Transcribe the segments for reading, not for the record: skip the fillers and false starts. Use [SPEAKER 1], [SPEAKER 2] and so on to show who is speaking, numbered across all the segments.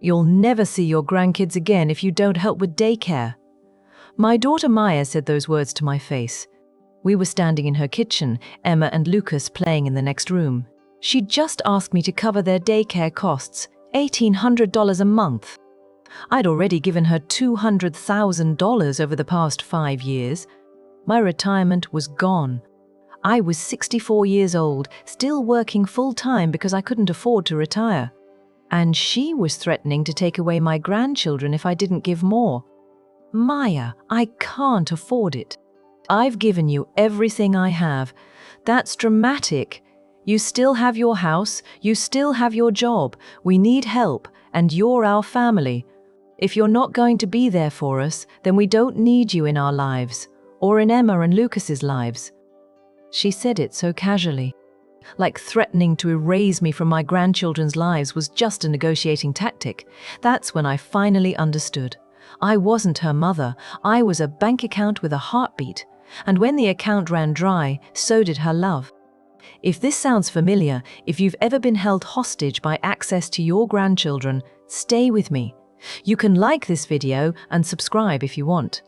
[SPEAKER 1] You'll never see your grandkids again if you don't help with daycare. My daughter Maya said those words to my face. We were standing in her kitchen, Emma and Lucas playing in the next room. She'd just asked me to cover their daycare costs, $1,800 a month. I'd already given her $200,000 over the past 5 years. My retirement was gone. I was 64 years old, still working full-time because I couldn't afford to retire. And she was threatening to take away my grandchildren if I didn't give more. Maya, I can't afford it. I've given you everything I have. That's dramatic. You still have your house, you still have your job. We need help, and you're our family. If you're not going to be there for us, then we don't need you in our lives, or in Emma and Lucas's lives. She said it so casually, like threatening to erase me from my grandchildren's lives was just a negotiating tactic. That's when I finally understood. I wasn't her mother, I was a bank account with a heartbeat, and when the account ran dry, so did her love. If this sounds familiar, if you've ever been held hostage by access to your grandchildren, stay with me. You can like this video and subscribe if you want.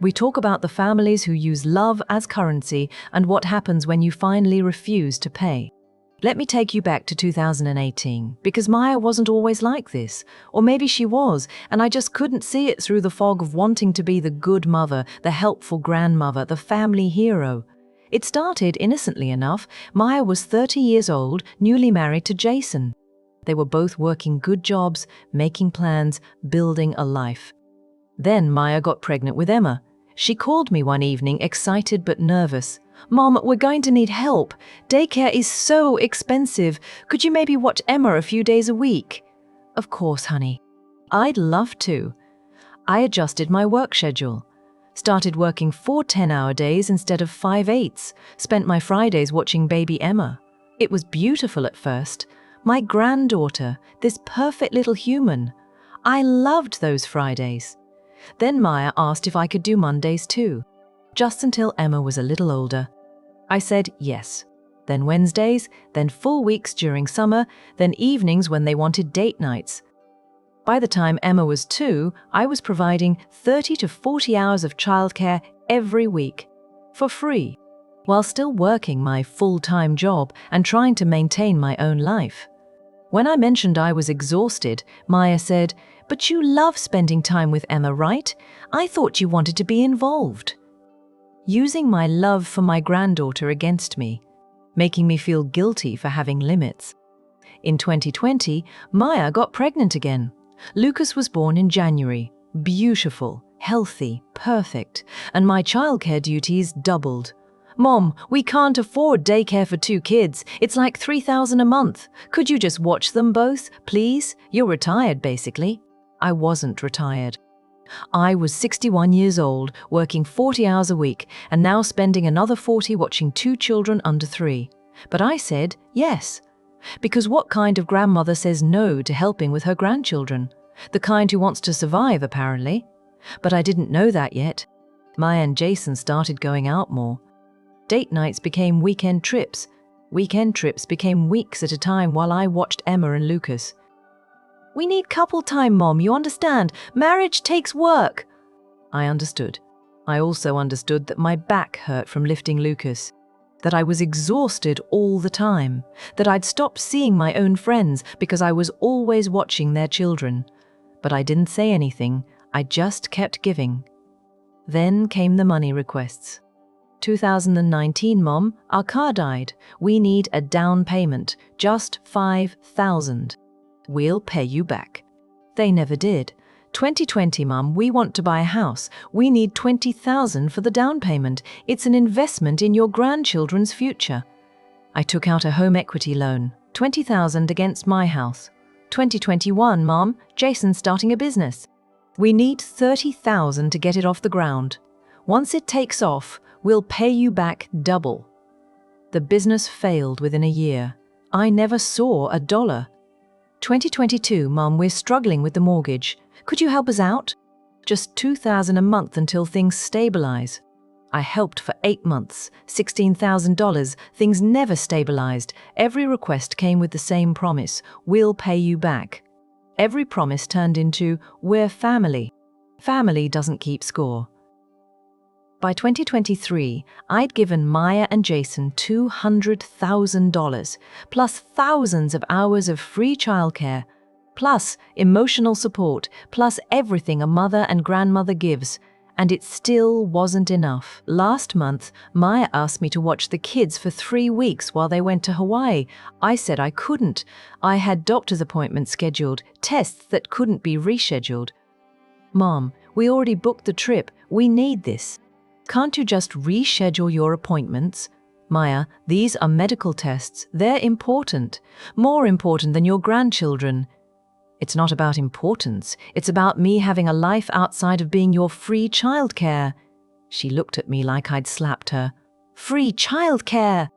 [SPEAKER 1] We talk about the families who use love as currency and what happens when you finally refuse to pay. Let me take you back to 2018, because Maya wasn't always like this. Or maybe she was, and I just couldn't see it through the fog of wanting to be the good mother, the helpful grandmother, the family hero. It started innocently enough. Maya was 30 years old, newly married to Jason. They were both working good jobs, making plans, building a life. Then Maya got pregnant with Emma. She called me one evening, excited but nervous. "Mom, we're going to need help. Daycare is so expensive. Could you maybe watch Emma a few days a week?" "Of course, honey. I'd love to." I adjusted my work schedule. Started working 4 10-hour days instead of 5 8s. Spent my Fridays watching baby Emma. It was beautiful at first. My granddaughter, this perfect little human. I loved those Fridays. Then Maya asked if I could do Mondays too, just until Emma was a little older. I said yes. Then Wednesdays, then full weeks during summer, then evenings when they wanted date nights. By the time Emma was 2, I was providing 30 to 40 hours of childcare every week, for free, while still working my full-time job and trying to maintain my own life. When I mentioned I was exhausted, Maya said, "But you love spending time with Emma, right? I thought you wanted to be involved." Using my love for my granddaughter against me, making me feel guilty for having limits. In 2020, Maya got pregnant again. Lucas was born in January, beautiful, healthy, perfect, and my childcare duties doubled. "Mom, we can't afford daycare for 2 kids. It's like $3,000 a month. Could you just watch them both, please? You're retired, basically." I wasn't retired. I was 61 years old, working 40 hours a week, and now spending another 40 watching 2 children under 3. But I said yes. Because what kind of grandmother says no to helping with her grandchildren? The kind who wants to survive, apparently. But I didn't know that yet. Maya and Jason started going out more. Date nights became weekend trips. Weekend trips became weeks at a time while I watched Emma and Lucas. "We need couple time, Mom, you understand? Marriage takes work." I understood. I also understood that my back hurt from lifting Lucas, that I was exhausted all the time, that I'd stopped seeing my own friends because I was always watching their children. But I didn't say anything, I just kept giving. Then came the money requests. 2019, Mom, our car died. We need a down payment, just $5,000. We'll pay you back. They never did. 2020, Mum, we want to buy a house. We need $20,000 for the down payment. It's an investment in your grandchildren's future. I took out a home equity loan, $20,000 against my house. 2021, Mom, Jason's starting a business. We need $30,000 to get it off the ground. Once it takes off, we'll pay you back double. The business failed within a year. I never saw a dollar. 2022, Mum, we're struggling with the mortgage. Could you help us out? Just $2,000 a month until things stabilize. I helped for 8 months, $16,000. Things never stabilized. Every request came with the same promise: we'll pay you back. Every promise turned into, we're family. Family doesn't keep score. By 2023, I'd given Maya and Jason $200,000, plus thousands of hours of free childcare, plus emotional support, plus everything a mother and grandmother gives, and it still wasn't enough. Last month, Maya asked me to watch the kids for 3 weeks while they went to Hawaii. I said I couldn't. I had doctor's appointments scheduled, tests that couldn't be rescheduled. Mom, we already booked the trip. We need this. Can't you just reschedule your appointments? Maya, these are medical tests. They're important. More important than your grandchildren. It's not about importance. It's about me having a life outside of being your free childcare. She looked at me like I'd slapped her. Free childcare!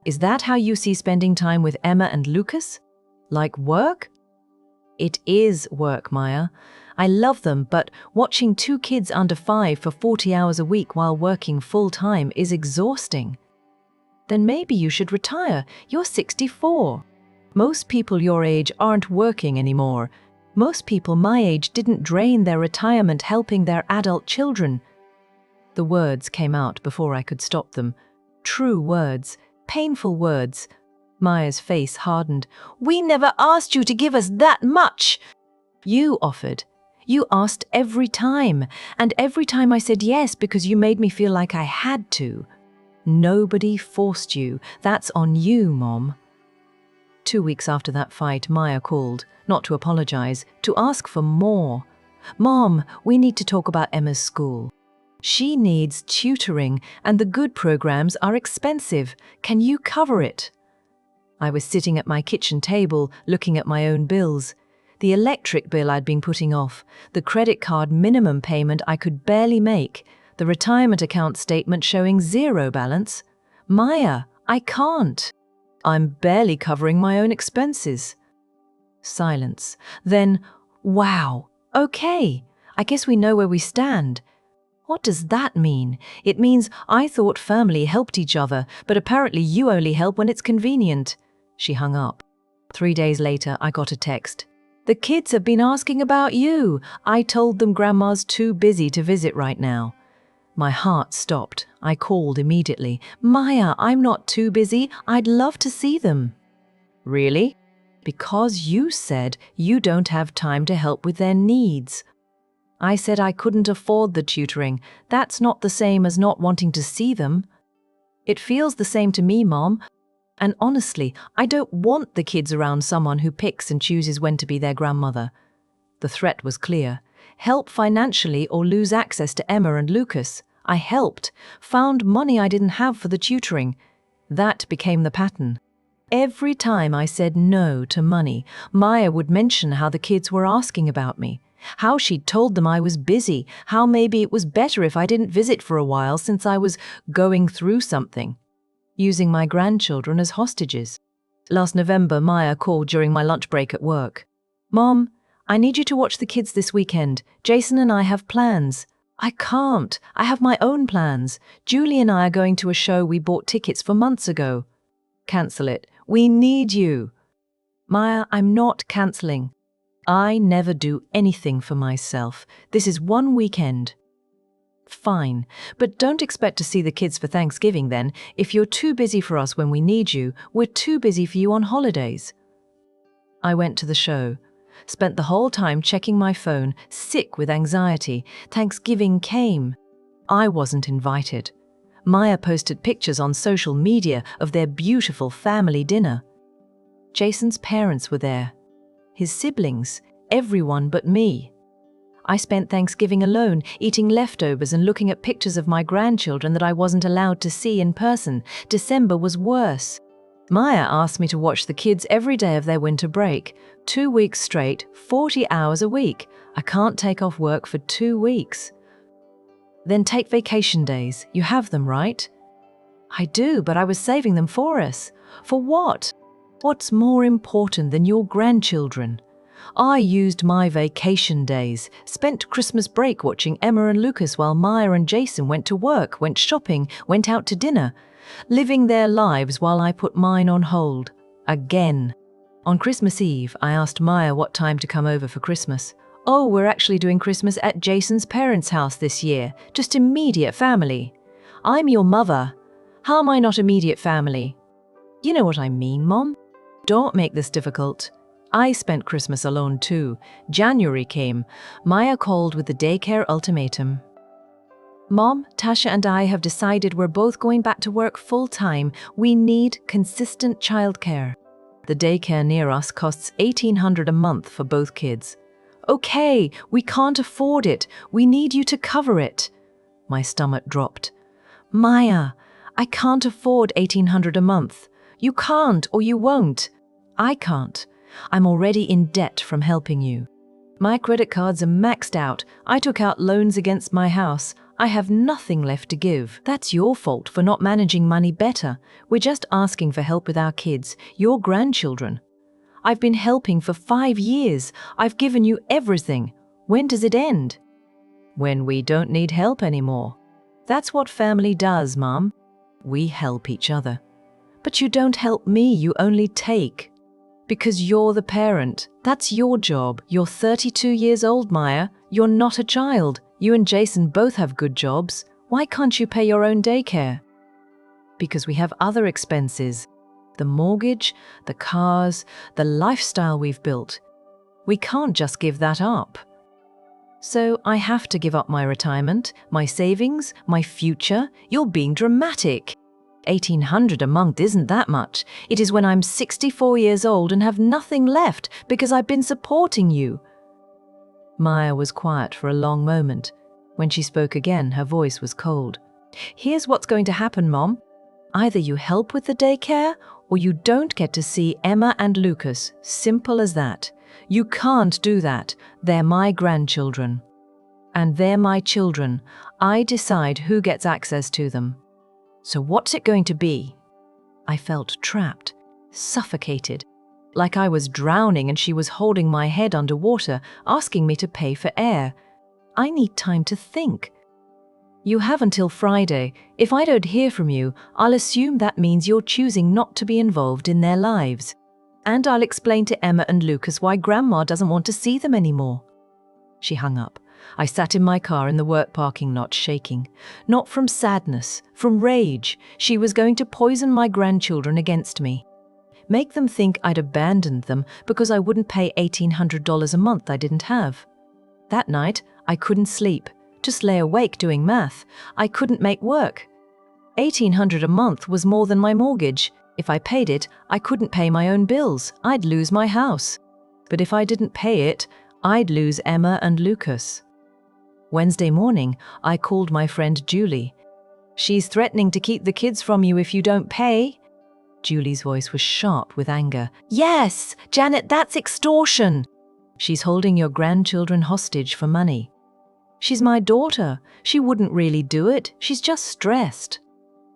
[SPEAKER 1] Is that how you see spending time with Emma and Lucas? Like work? It is work, Maya. I love them, but watching 2 kids under 5 for 40 hours a week while working full-time is exhausting. Then maybe you should retire. You're 64. Most people your age aren't working anymore. Most people my age didn't drain their retirement helping their adult children. The words came out before I could stop them. True words, painful words. Maya's face hardened. We never asked you to give us that much. You offered. You asked every time, and every time I said yes because you made me feel like I had to. Nobody forced you. That's on you, Mom. 2 weeks after that fight, Maya called, not to apologize, to ask for more. Mom, we need to talk about Emma's school. She needs tutoring, and the good programs are expensive. Can you cover it? I was sitting at my kitchen table, looking at my own bills. The electric bill I'd been putting off, the credit card minimum payment I could barely make, the retirement account statement showing 0 balance. Maya, I can't. I'm barely covering my own expenses. Silence. Then, wow, okay, I guess we know where we stand. What does that mean? It means I thought family helped each other, but apparently you only help when it's convenient. She hung up. 3 days later, I got a text. The kids have been asking about you. I told them Grandma's too busy to visit right now. My heart stopped. I called immediately. Maya, I'm not too busy. I'd love to see them. Really? Because you said you don't have time to help with their needs. I said I couldn't afford the tutoring. That's not the same as not wanting to see them. It feels the same to me, Mom. And honestly, I don't want the kids around someone who picks and chooses when to be their grandmother. The threat was clear. Help financially or lose access to Emma and Lucas. I helped, found money I didn't have for the tutoring. That became the pattern. Every time I said no to money, Maya would mention how the kids were asking about me, how she'd told them I was busy, how maybe it was better if I didn't visit for a while since I was going through something. Using my grandchildren as hostages. Last November, Maya called during my lunch break at work. Mom, I need you to watch the kids this weekend. Jason and I have plans. I can't. I have my own plans. Julie and I are going to a show we bought tickets for months ago. Cancel it. We need you. Maya, I'm not cancelling. I never do anything for myself. This is one weekend. Fine, but don't expect to see the kids for Thanksgiving then. If you're too busy for us when we need you, we're too busy for you on holidays. I went to the show, spent the whole time checking my phone, sick with anxiety. Thanksgiving came. I wasn't invited. Maya posted pictures on social media of their beautiful family dinner. Jason's parents were there. His siblings, everyone but me. I spent Thanksgiving alone, eating leftovers and looking at pictures of my grandchildren that I wasn't allowed to see in person. December was worse. Maya asked me to watch the kids every day of their winter break. 2 weeks straight, 40 hours a week. I can't take off work for 2 weeks. Then take vacation days. You have them, right? I do, but I was saving them for us. For what? What's more important than your grandchildren? I used my vacation days, spent Christmas break watching Emma and Lucas while Maya and Jason went to work, went shopping, went out to dinner, living their lives while I put mine on hold. Again. On Christmas Eve, I asked Maya what time to come over for Christmas. Oh, we're actually doing Christmas at Jason's parents' house this year, just immediate family. I'm your mother. How am I not immediate family? You know what I mean, Mom? Don't make this difficult. I spent Christmas alone too. January came. Maya called with the daycare ultimatum. Mom, Tasha and I have decided we're both going back to work full-time. We need consistent childcare. The daycare near us costs $1,800 a month for both kids. Okay, we can't afford it. We need you to cover it. My stomach dropped. Maya, I can't afford $1,800 a month. You can't or you won't. I can't. I'm already in debt from helping you. My credit cards are maxed out. I took out loans against my house. I have nothing left to give. That's your fault for not managing money better. We're just asking for help with our kids, your grandchildren. I've been helping for 5 years. I've given you everything. When does it end? When we don't need help anymore. That's what family does, Mom. We help each other. But you don't help me, you only take. Because you're the parent. That's your job. You're 32 years old, Maya. You're not a child. You and Jason both have good jobs. Why can't you pay your own daycare? Because we have other expenses. The mortgage, the cars, the lifestyle we've built. We can't just give that up. So I have to give up my retirement, my savings, my future. You're being dramatic. $1,800 a month isn't that much. It is when I'm 64 years old and have nothing left because I've been supporting you. Maya was quiet for a long moment. When she spoke again, her voice was cold. Here's what's going to happen, Mom. Either you help with the daycare or you don't get to see Emma and Lucas. Simple as that. You can't do that. They're my grandchildren. And they're my children. I decide who gets access to them. So what's it going to be? I felt trapped, suffocated, like I was drowning and she was holding my head underwater, asking me to pay for air. I need time to think. You have until Friday. If I don't hear from you, I'll assume that means you're choosing not to be involved in their lives. And I'll explain to Emma and Lucas why Grandma doesn't want to see them anymore. She hung up. I sat in my car in the work parking lot shaking. Not from sadness, from rage. She was going to poison my grandchildren against me. Make them think I'd abandoned them because I wouldn't pay $1,800 a month I didn't have. That night, I couldn't sleep. Just lay awake doing math. I couldn't make work. $1,800 a month was more than my mortgage. If I paid it, I couldn't pay my own bills. I'd lose my house. But if I didn't pay it, I'd lose Emma and Lucas. Wednesday morning, I called my friend Julie. She's threatening to keep the kids from you if you don't pay. Julie's voice was sharp with anger. Yes, Janet, that's extortion. She's holding your grandchildren hostage for money. She's my daughter. She wouldn't really do it. She's just stressed.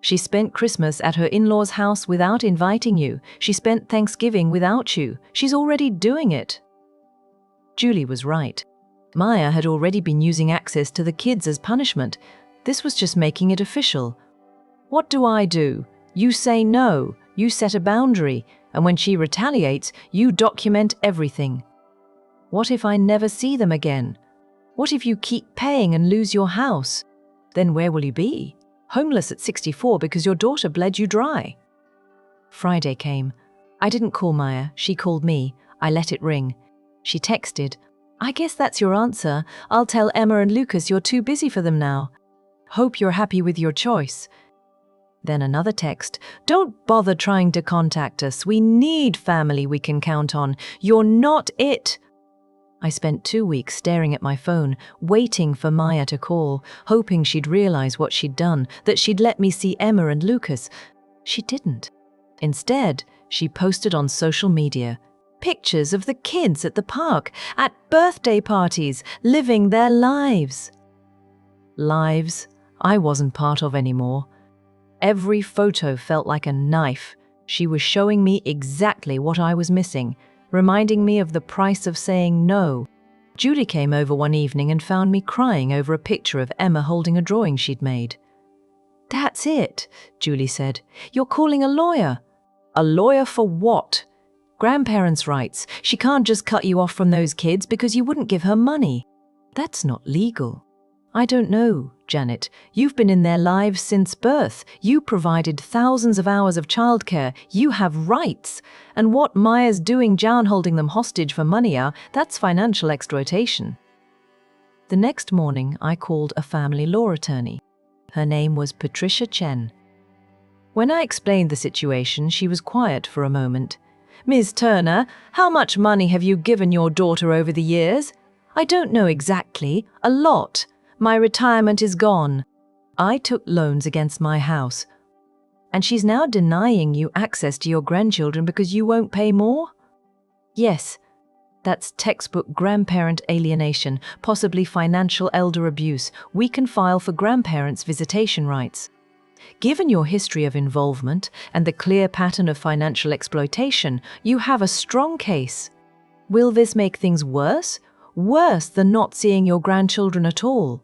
[SPEAKER 1] She spent Christmas at her in-laws' house without inviting you. She spent Thanksgiving without you. She's already doing it. Julie was right. Maya had already been using access to the kids as punishment. This was just making it official. What do? You say no. You set a boundary. And when she retaliates, you document everything. What if I never see them again? What if you keep paying and lose your house? Then where will you be? Homeless at 64 because your daughter bled you dry. Friday came. I didn't call Maya. She called me. I let it ring. She texted, I guess that's your answer. I'll tell Emma and Lucas you're too busy for them now. Hope you're happy with your choice. Then another text. Don't bother trying to contact us. We need family we can count on. You're not it. I spent 2 weeks staring at my phone, waiting for Maya to call, hoping she'd realize what she'd done, that she'd let me see Emma and Lucas. She didn't. Instead, she posted on social media pictures of the kids at the park, at birthday parties, living their lives. Lives I wasn't part of anymore. Every photo felt like a knife. She was showing me exactly what I was missing, reminding me of the price of saying no. Julie came over one evening and found me crying over a picture of Emma holding a drawing she'd made. That's it, Julie said. You're calling a lawyer. A lawyer for what? Grandparents' rights. She can't just cut you off from those kids because you wouldn't give her money. That's not legal. I don't know, Janet. You've been in their lives since birth. You provided thousands of hours of childcare. You have rights. And what Maya's doing, holding them hostage for money, that's financial exploitation. The next morning, I called a family law attorney. Her name was Patricia Chen. When I explained the situation, she was quiet for a moment. Ms. Turner, how much money have you given your daughter over the years? I don't know exactly. A lot. My retirement is gone. I took loans against my house. And she's now denying you access to your grandchildren because you won't pay more? Yes. That's textbook grandparent alienation, possibly financial elder abuse. We can file for grandparents' visitation rights. Given your history of involvement and the clear pattern of financial exploitation, you have a strong case. Will this make things worse? Worse than not seeing your grandchildren at all?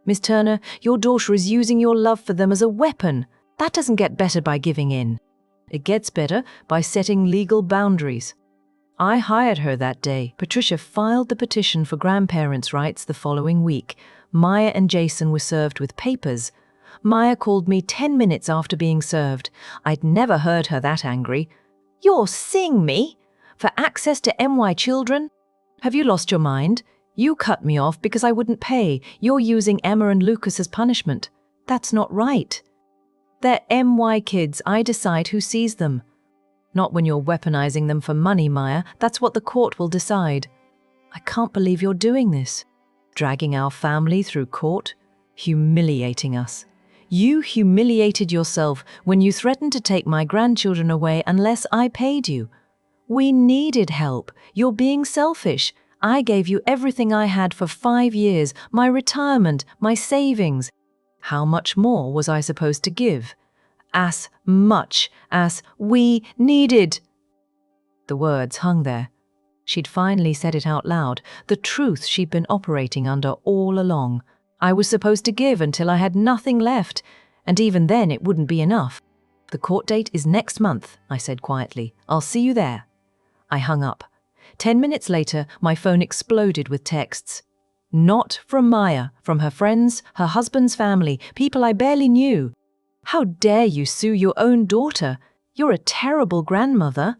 [SPEAKER 1] Miss Turner, your daughter is using your love for them as a weapon. That doesn't get better by giving in. It gets better by setting legal boundaries. I hired her that day. Patricia filed the petition for grandparents' rights the following week. Maya and Jason were served with papers. Maya called me 10 minutes after being served. I'd never heard her that angry. You're suing me? For access to MY children? Have you lost your mind? You cut me off because I wouldn't pay. You're using Emma and Lucas as punishment. That's not right. They're MY kids. I decide who sees them. Not when you're weaponizing them for money, Maya. That's what the court will decide. I can't believe you're doing this. Dragging our family through court. Humiliating us. You humiliated yourself when you threatened to take my grandchildren away unless I paid you. We needed help. You're being selfish. I gave you everything I had for 5 years, my retirement, my savings. How much more was I supposed to give? As much as we needed. The words hung there. She'd finally said it out loud, the truth she'd been operating under all along. I was supposed to give until I had nothing left, and even then it wouldn't be enough. The court date is next month, I said quietly. I'll see you there. I hung up. 10 minutes later, my phone exploded with texts. Not from Maya, from her friends, her husband's family, people I barely knew. How dare you sue your own daughter? You're a terrible grandmother.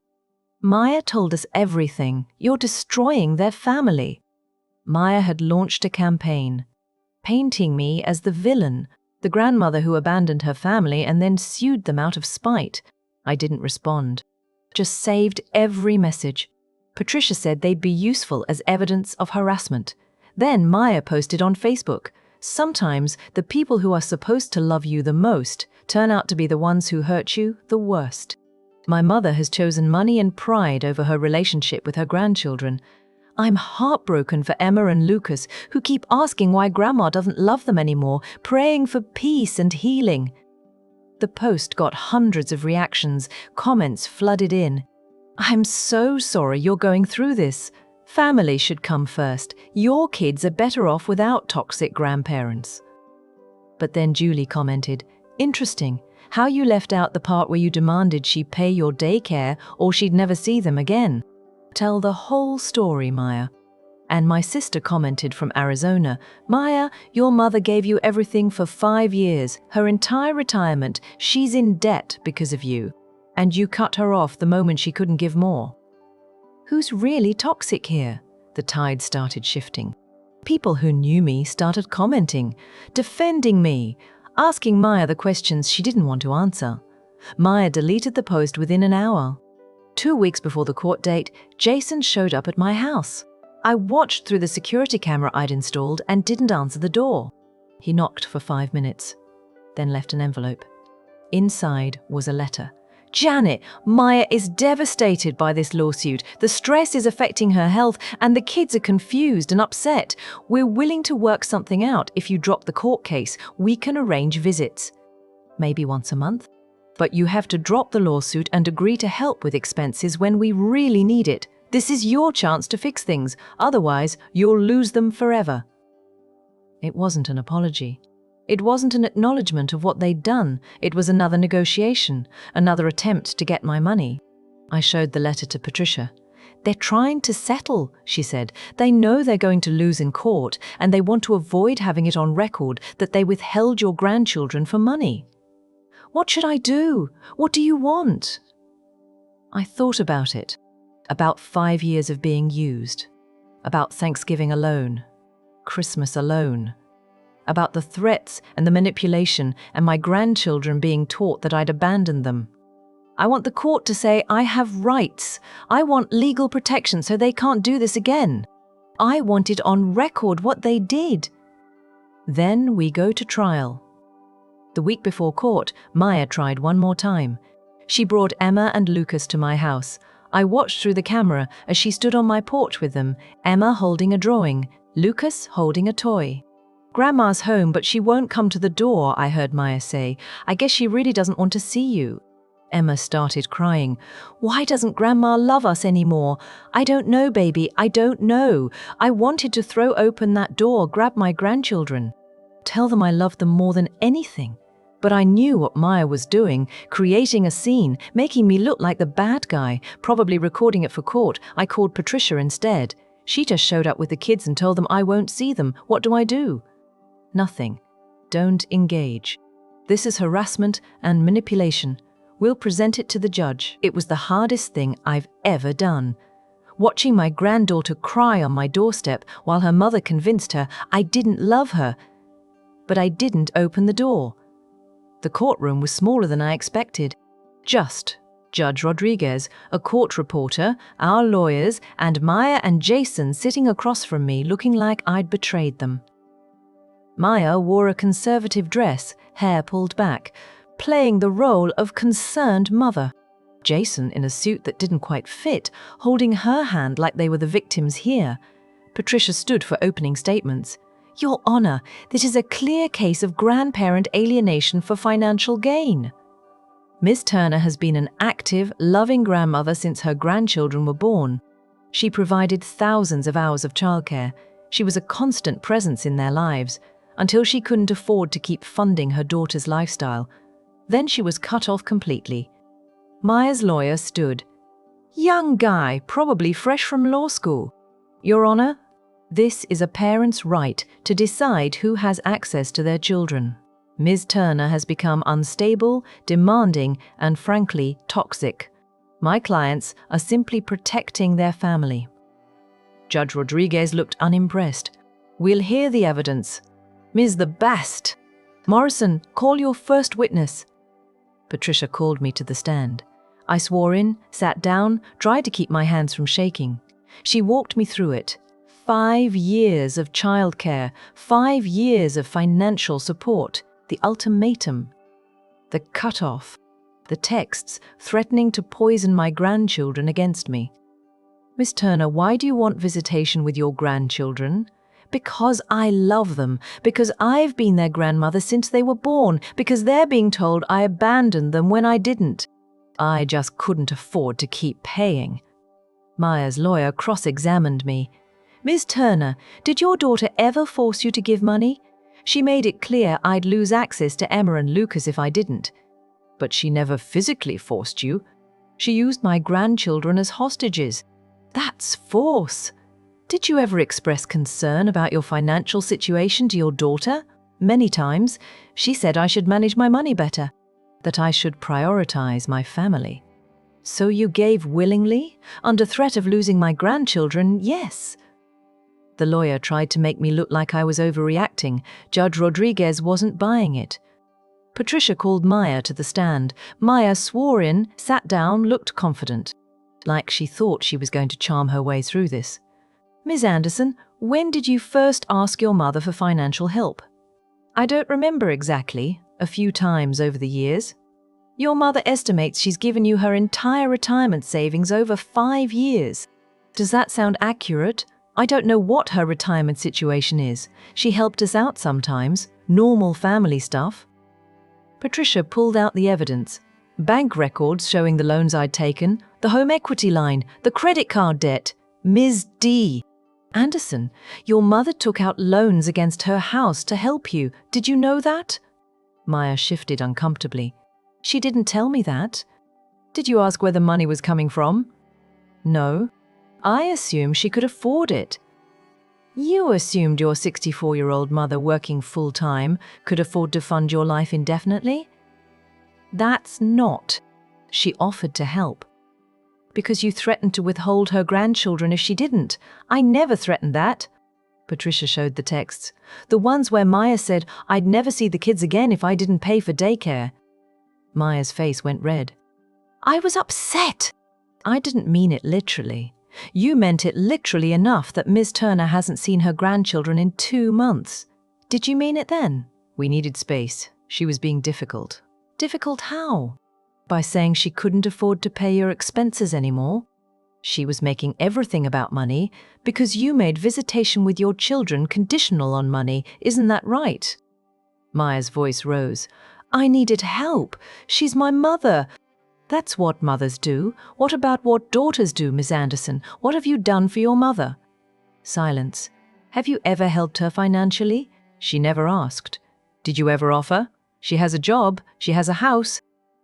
[SPEAKER 1] Maya told us everything. You're destroying their family. Maya had launched a campaign, painting me as the villain, the grandmother who abandoned her family and then sued them out of spite. I didn't respond. Just saved every message. Patricia said they'd be useful as evidence of harassment. Then Maya posted on Facebook, sometimes the people who are supposed to love you the most turn out to be the ones who hurt you the worst. My mother has chosen money and pride over her relationship with her grandchildren. I'm heartbroken for Emma and Lucas, who keep asking why Grandma doesn't love them anymore, praying for peace and healing. The post got hundreds of reactions, comments flooded in. I'm so sorry you're going through this. Family should come first. Your kids are better off without toxic grandparents. But then Julie commented, interesting, how you left out the part where you demanded she pay your daycare or she'd never see them again. Tell the whole story, Maya. And my sister commented from Arizona, Maya, your mother gave you everything for 5 years, her entire retirement. She's in debt because of you. And you cut her off the moment she couldn't give more. Who's really toxic here? The tide started shifting. People who knew me started commenting, defending me, asking Maya the questions she didn't want to answer. Maya deleted the post within an hour. 2 weeks before the court date, Jason showed up at my house. I watched through the security camera I'd installed and didn't answer the door. He knocked for 5 minutes, then left an envelope. Inside was a letter. Janet, Maya is devastated by this lawsuit. The stress is affecting her health and the kids are confused and upset. We're willing to work something out. If you drop the court case, we can arrange visits. Maybe once a month. But you have to drop the lawsuit and agree to help with expenses when we really need it. This is your chance to fix things. Otherwise, you'll lose them forever. It wasn't an apology. It wasn't an acknowledgement of what they'd done. It was another negotiation, another attempt to get my money. I showed the letter to Patricia. "They're trying to settle," she said. "They know they're going to lose in court, and they want to avoid having it on record that they withheld your grandchildren for money." "What should I do? What do you want?" I thought about it. About 5 years of being used. About Thanksgiving alone. Christmas alone. About the threats and the manipulation and my grandchildren being taught that I'd abandoned them. I want the court to say I have rights. I want legal protection so they can't do this again. I want it on record what they did. Then we go to trial. The week before court, Maya tried one more time. She brought Emma and Lucas to my house. I watched through the camera as she stood on my porch with them, Emma holding a drawing, Lucas holding a toy. "Grandma's home, but she won't come to the door," I heard Maya say. "I guess she really doesn't want to see you." Emma started crying. "Why doesn't Grandma love us anymore? I don't know, baby, I don't know. I wanted to throw open that door, grab my grandchildren. Tell them I love them more than anything. But I knew what Maya was doing, creating a scene, making me look like the bad guy, probably recording it for court. I called Patricia instead. She just showed up with the kids and told them I won't see them. What do I do?" "Nothing. Don't engage. This is harassment and manipulation. We'll present it to the judge." It was the hardest thing I've ever done. Watching my granddaughter cry on my doorstep while her mother convinced her I didn't love her. But I didn't open the door. The courtroom was smaller than I expected. Just Judge Rodriguez, a court reporter, our lawyers, and Maya and Jason sitting across from me looking like I'd betrayed them. Maya wore a conservative dress, hair pulled back, playing the role of concerned mother. Jason in a suit that didn't quite fit, holding her hand like they were the victims here. Patricia stood for opening statements. "Your Honor, this is a clear case of grandparent alienation for financial gain." Ms. Turner has been an active, loving grandmother since her grandchildren were born. She provided thousands of hours of childcare. She was a constant presence in their lives, until she couldn't afford to keep funding her daughter's lifestyle. Then she was cut off completely. Maya's lawyer stood. "Young guy, probably fresh from law school. Your Honor, this is a parent's right to decide who has access to their children. Ms. Turner has become unstable, demanding, and frankly, toxic. My clients are simply protecting their family." Judge Rodriguez looked unimpressed. "We'll hear the evidence." "Ms. the Best. Morrison, call your first witness." Patricia called me to the stand. I swore in, sat down, tried to keep my hands from shaking. She walked me through it. 5 years of childcare, 5 years of financial support, the ultimatum, the cutoff, the texts threatening to poison my grandchildren against me. "Miss Turner, why do you want visitation with your grandchildren?" "Because I love them, because I've been their grandmother since they were born, because they're being told I abandoned them when I didn't. I just couldn't afford to keep paying." Maya's lawyer cross-examined me. "Ms. Turner, did your daughter ever force you to give money? She made it clear I'd lose access to Emma and Lucas if I didn't." "But she never physically forced you. She used my grandchildren as hostages." "That's force." "Did you ever express concern about your financial situation to your daughter?" "Many times. She said I should manage my money better, that I should prioritize my family." "So you gave willingly, under threat of losing my grandchildren?" "Yes." The lawyer tried to make me look like I was overreacting. Judge Rodriguez wasn't buying it. Patricia called Maya to the stand. Maya swore in, sat down, looked confident, like she thought she was going to charm her way through this. "Ms. Anderson, when did you first ask your mother for financial help?" "I don't remember exactly. A few times over the years." "Your mother estimates she's given you her entire retirement savings over 5 years. Does that sound accurate? I don't know what her retirement situation is. She helped us out sometimes, normal family stuff." Patricia pulled out the evidence. Bank records showing the loans I'd taken, the home equity line, the credit card debt. "Ms. D. Anderson, your mother took out loans against her house to help you. Did you know that?" Maya shifted uncomfortably. "She didn't tell me that." Did you ask where the money was coming from? No. I assumed she could afford it. You assumed your 64-year-old mother working full-time could afford to fund your life indefinitely? That's not. She offered to help. Because you threatened to withhold her grandchildren if she didn't. I never threatened that. Patricia showed the texts. The ones where Maya said I'd never see the kids again if I didn't pay for daycare. Maya's face went red. I was upset. I didn't mean it literally. You meant it literally enough that Ms. Turner hasn't seen her grandchildren in 2 months. Did you mean it then? We needed space. She was being difficult. Difficult how? By saying she couldn't afford to pay your expenses anymore. She was making everything about money because you made visitation with your children conditional on money. Isn't that right? Maya's voice rose. I needed help. She's my mother. That's what mothers do. What about what daughters do, Miss Anderson? What have you done for your mother? Silence. Have you ever helped her financially? She never asked. Did you ever offer? She has a job. She has a house.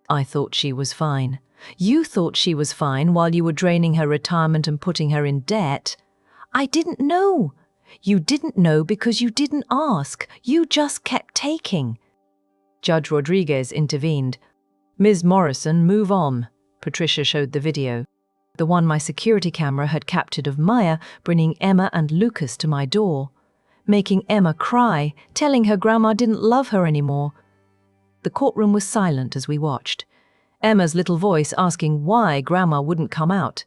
[SPEAKER 1] I thought she was fine. You thought she was fine while you were draining her retirement and putting her in debt. I didn't know. You didn't know because you didn't ask. You just kept taking. Judge Rodriguez intervened. Ms. Morrison, move on. Patricia showed the video. The one my security camera had captured of Maya bringing Emma and Lucas to my door. Making Emma cry, telling her grandma didn't love her anymore. The courtroom was silent as we watched. Emma's little voice asking why grandma wouldn't come out.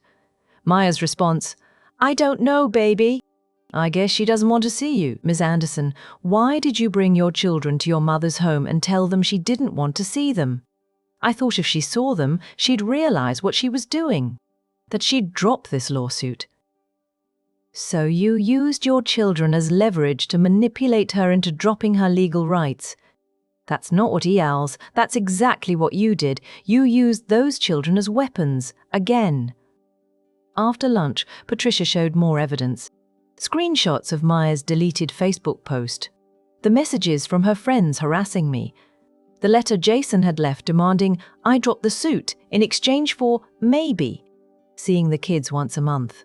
[SPEAKER 1] Maya's response, I don't know, baby. I guess she doesn't want to see you, Ms. Anderson. Why did you bring your children to your mother's home and tell them she didn't want to see them? I thought if she saw them, she'd realize what she was doing. That she'd drop this lawsuit. So you used your children as leverage to manipulate her into dropping her legal rights. That's not what he owls. That's exactly what you did. You used those children as weapons, again. After lunch, Patricia showed more evidence. Screenshots of Maya's deleted Facebook post. The messages from her friends harassing me. The letter Jason had left demanding I drop the suit in exchange for, maybe, seeing the kids once a month.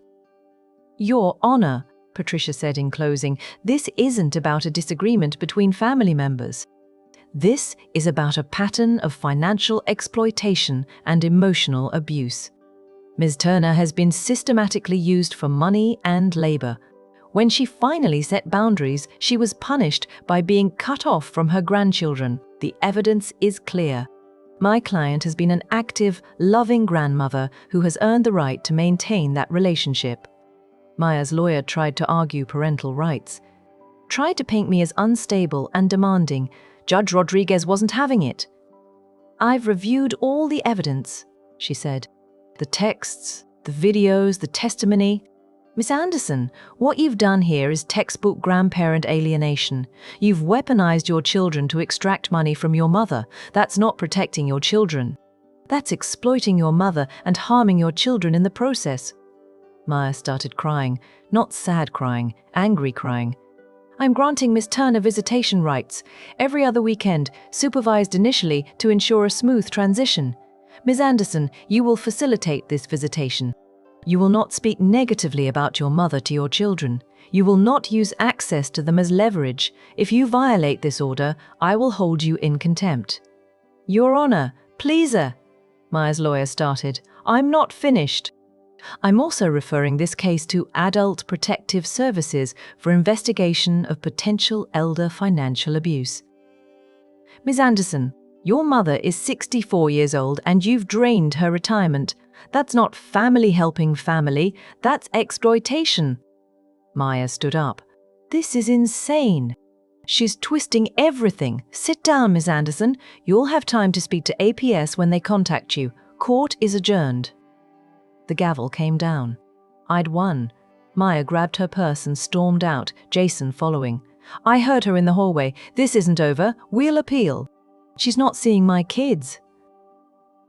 [SPEAKER 1] Your Honor, Patricia said in closing, this isn't about a disagreement between family members. This is about a pattern of financial exploitation and emotional abuse. Ms. Turner has been systematically used for money and labor. When she finally set boundaries, she was punished by being cut off from her grandchildren. The evidence is clear. My client has been an active, loving grandmother who has earned the right to maintain that relationship. Maya's lawyer tried to argue parental rights. Tried to paint me as unstable and demanding. Judge Rodriguez wasn't having it. I've reviewed all the evidence, she said. The texts, the videos, the testimony. Miss Anderson, what you've done here is textbook grandparent alienation. You've weaponized your children to extract money from your mother. That's not protecting your children. That's exploiting your mother and harming your children in the process. Maya started crying, not sad crying, angry crying. I'm granting Miss Turner visitation rights, every other weekend, supervised initially to ensure a smooth transition. Ms. Anderson, you will facilitate this visitation. You will not speak negatively about your mother to your children. You will not use access to them as leverage. If you violate this order, I will hold you in contempt. Your Honor, pleaser, Maya's lawyer started. I'm not finished. I'm also referring this case to Adult Protective Services for investigation of potential elder financial abuse. Ms. Anderson, your mother is 64 years old and you've drained her retirement. That's not family helping family, that's exploitation. Maya stood up. This is insane. She's twisting everything. Sit down, Ms. Anderson. You'll have time to speak to APS when they contact you. Court is adjourned. The gavel came down. I'd won. Maya grabbed her purse and stormed out, Jason following. I heard her in the hallway. This isn't over. We'll appeal. She's not seeing my kids.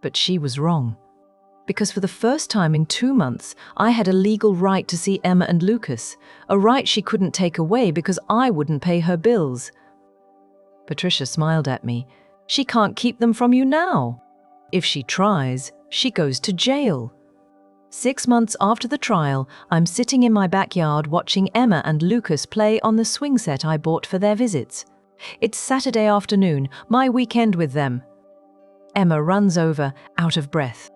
[SPEAKER 1] But she was wrong. Because for the first time in 2 months, I had a legal right to see Emma and Lucas, a right she couldn't take away because I wouldn't pay her bills. Patricia smiled at me. She can't keep them from you now. If she tries, she goes to jail. 6 months after the trial, I'm sitting in my backyard watching Emma and Lucas play on the swing set I bought for their visits. It's Saturday afternoon, my weekend with them. Emma runs over, out of breath.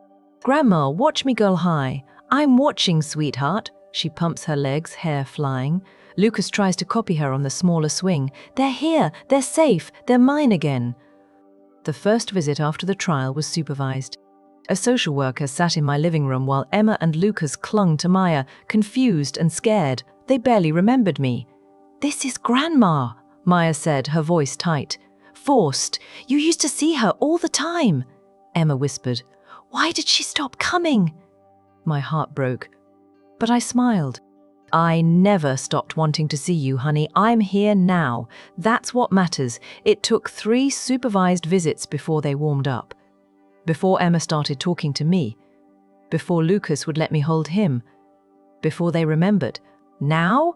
[SPEAKER 1] "Grandma, watch me go high." "I'm watching, sweetheart." She pumps her legs, hair flying. Lucas tries to copy her on the smaller swing. "They're here, they're safe, they're mine again." The first visit after the trial was supervised. A social worker sat in my living room while Emma and Lucas clung to Maya, confused and scared. They barely remembered me. "This is Grandma," Maya said, her voice tight. "Forced. You used to see her all the time." Emma whispered. "Why did she stop coming?" My heart broke. But I smiled. "I never stopped wanting to see you, honey. I'm here now. That's what matters." It took 3 supervised visits before they warmed up. Before Emma started talking to me. Before Lucas would let me hold him. Before they remembered. Now?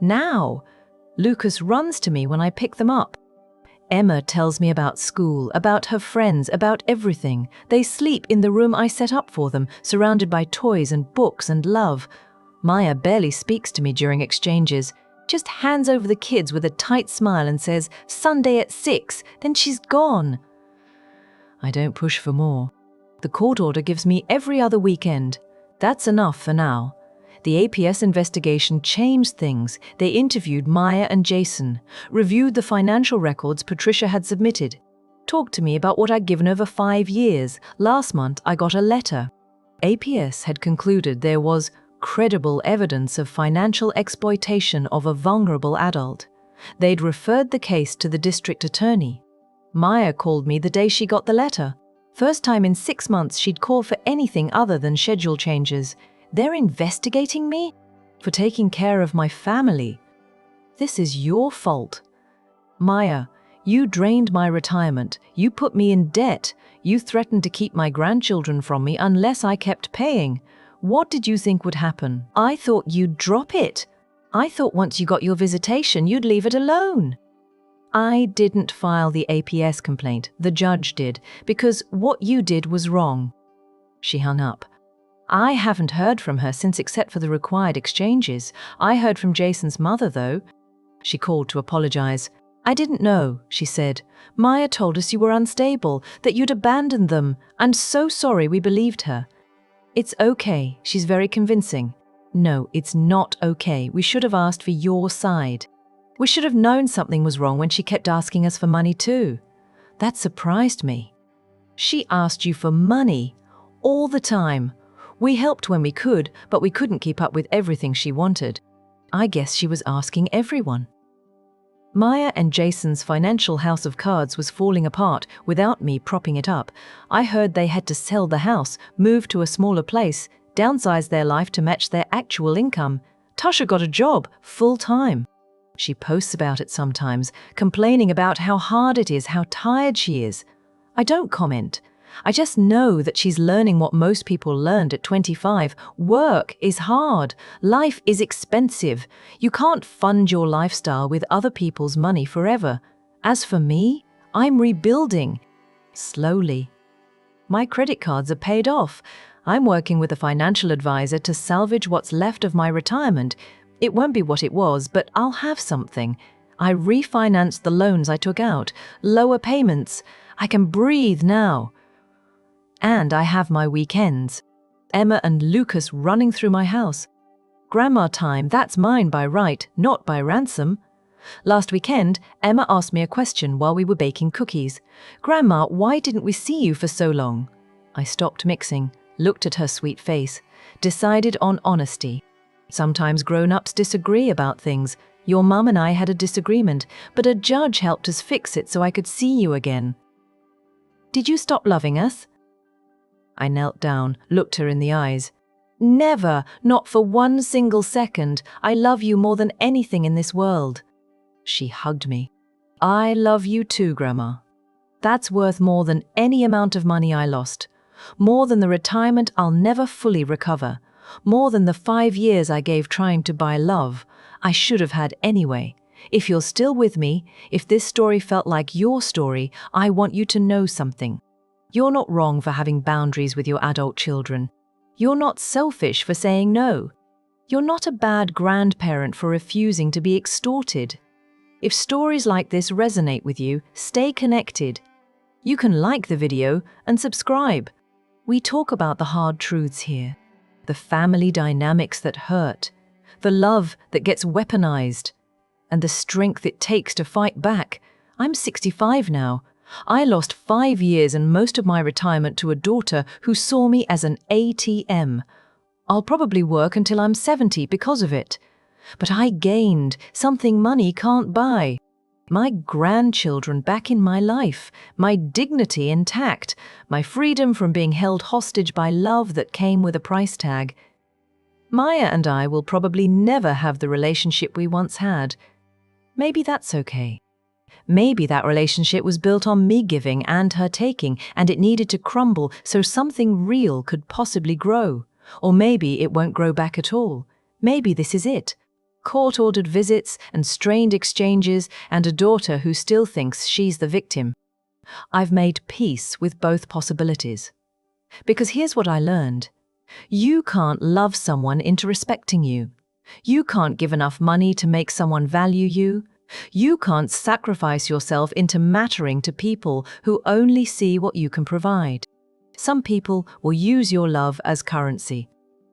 [SPEAKER 1] Now! Lucas runs to me when I pick them up. Emma tells me about school, about her friends, about everything. They sleep in the room I set up for them, surrounded by toys and books and love. Maya barely speaks to me during exchanges, just hands over the kids with a tight smile and says, "Sunday at 6, then she's gone." I don't push for more. The court order gives me every other weekend. That's enough for now. The APS investigation changed things. They interviewed Maya and Jason, reviewed the financial records Patricia had submitted, talked to me about what I'd given over 5 years. Last month, I got a letter. APS had concluded there was credible evidence of financial exploitation of a vulnerable adult. They'd referred the case to the district attorney. Maya called me the day she got the letter. First time in 6 months she'd call for anything other than schedule changes. They're investigating me? For taking care of my family. This is your fault. Maya, you drained my retirement. You put me in debt. You threatened to keep my grandchildren from me unless I kept paying. What did you think would happen? I thought you'd drop it. I thought once you got your visitation, you'd leave it alone. I didn't file the APS complaint. The judge did, because what you did was wrong. She hung up. I haven't heard from her since except for the required exchanges. I heard from Jason's mother, though. She called to apologize. "I didn't know," she said. "Maya told us you were unstable, that you'd abandoned them. I'm so sorry we believed her." "It's okay. She's very convincing." "No, it's not okay. We should have asked for your side. We should have known something was wrong when she kept asking us for money too." That surprised me. "She asked you for money all the time. We helped when we could, but we couldn't keep up with everything she wanted. I guess she was asking everyone." Maya and Jason's financial house of cards was falling apart without me propping it up. I heard they had to sell the house, move to a smaller place, downsize their life to match their actual income. Tasha got a job, full-time. She posts about it sometimes, complaining about how hard it is, how tired she is. I don't comment. I just know that she's learning what most people learned at 25. Work is hard. Life is expensive. You can't fund your lifestyle with other people's money forever. As for me, I'm rebuilding. Slowly. My credit cards are paid off. I'm working with a financial advisor to salvage what's left of my retirement. It won't be what it was, but I'll have something. I refinanced the loans I took out. Lower payments. I can breathe now. And I have my weekends. Emma and Lucas running through my house. Grandma time, that's mine by right, not by ransom. Last weekend, Emma asked me a question while we were baking cookies. "Grandma, why didn't we see you for so long?" I stopped mixing, looked at her sweet face, decided on honesty. Sometimes grown-ups disagree about things. Your mum and I had a disagreement, but a judge helped us fix it so I could see you again. "Did you stop loving us?" I knelt down, looked her in the eyes. "Never, not for one single second. I love you more than anything in this world." She hugged me. "I love you too, Grandma. That's worth more than any amount of money I lost. More than the retirement I'll never fully recover. More than the 5 years I gave trying to buy love. I should have had anyway. If you're still with me, if this story felt like your story, I want you to know something. You're not wrong for having boundaries with your adult children. You're not selfish for saying no. You're not a bad grandparent for refusing to be extorted. If stories like this resonate with you, stay connected. You can like the video and subscribe. We talk about the hard truths here. The family dynamics that hurt, the love that gets weaponized, and the strength it takes to fight back. I'm 65 now. I lost 5 years and most of my retirement to a daughter who saw me as an ATM. I'll probably work until I'm 70 because of it. But I gained something money can't buy. My grandchildren back in my life, my dignity intact, my freedom from being held hostage by love that came with a price tag. Maya and I will probably never have the relationship we once had. Maybe that's okay. Maybe that relationship was built on me giving and her taking, and it needed to crumble so something real could possibly grow. Or maybe it won't grow back at all. Maybe this is it. Court-ordered visits and strained exchanges and a daughter who still thinks she's the victim. I've made peace with both possibilities. Because here's what I learned. You can't love someone into respecting you. You can't give enough money to make someone value you. You can't sacrifice yourself into mattering to people who only see what you can provide. Some people will use your love as currency.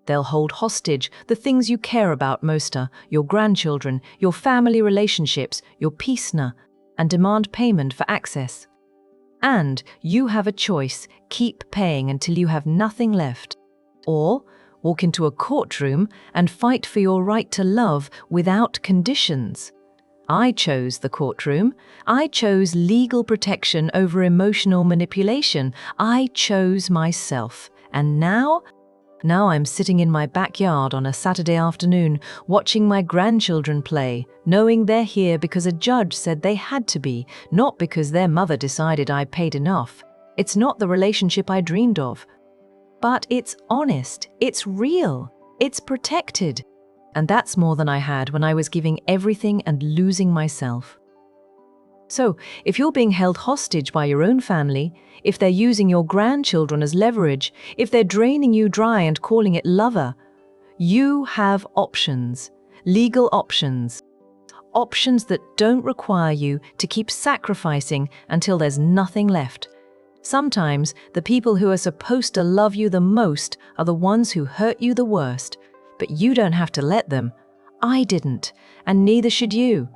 [SPEAKER 1] They'll hold hostage the things you care about most, your grandchildren, your family relationships, your peace, and demand payment for access. And you have a choice: keep paying until you have nothing left. Or walk into a courtroom and fight for your right to love without conditions. I chose the courtroom. I chose legal protection over emotional manipulation. I chose myself. And now I'm sitting in my backyard on a Saturday afternoon, watching my grandchildren play, knowing they're here because a judge said they had to be, not because their mother decided I paid enough. It's not the relationship I dreamed of. But it's honest, it's real, it's protected. And that's more than I had when I was giving everything and losing myself. So, if you're being held hostage by your own family, if they're using your grandchildren as leverage, if they're draining you dry and calling it lover, you have options, legal options. Options that don't require you to keep sacrificing until there's nothing left. Sometimes the people who are supposed to love you the most are the ones who hurt you the worst, but you don't have to let them. I didn't, and neither should you.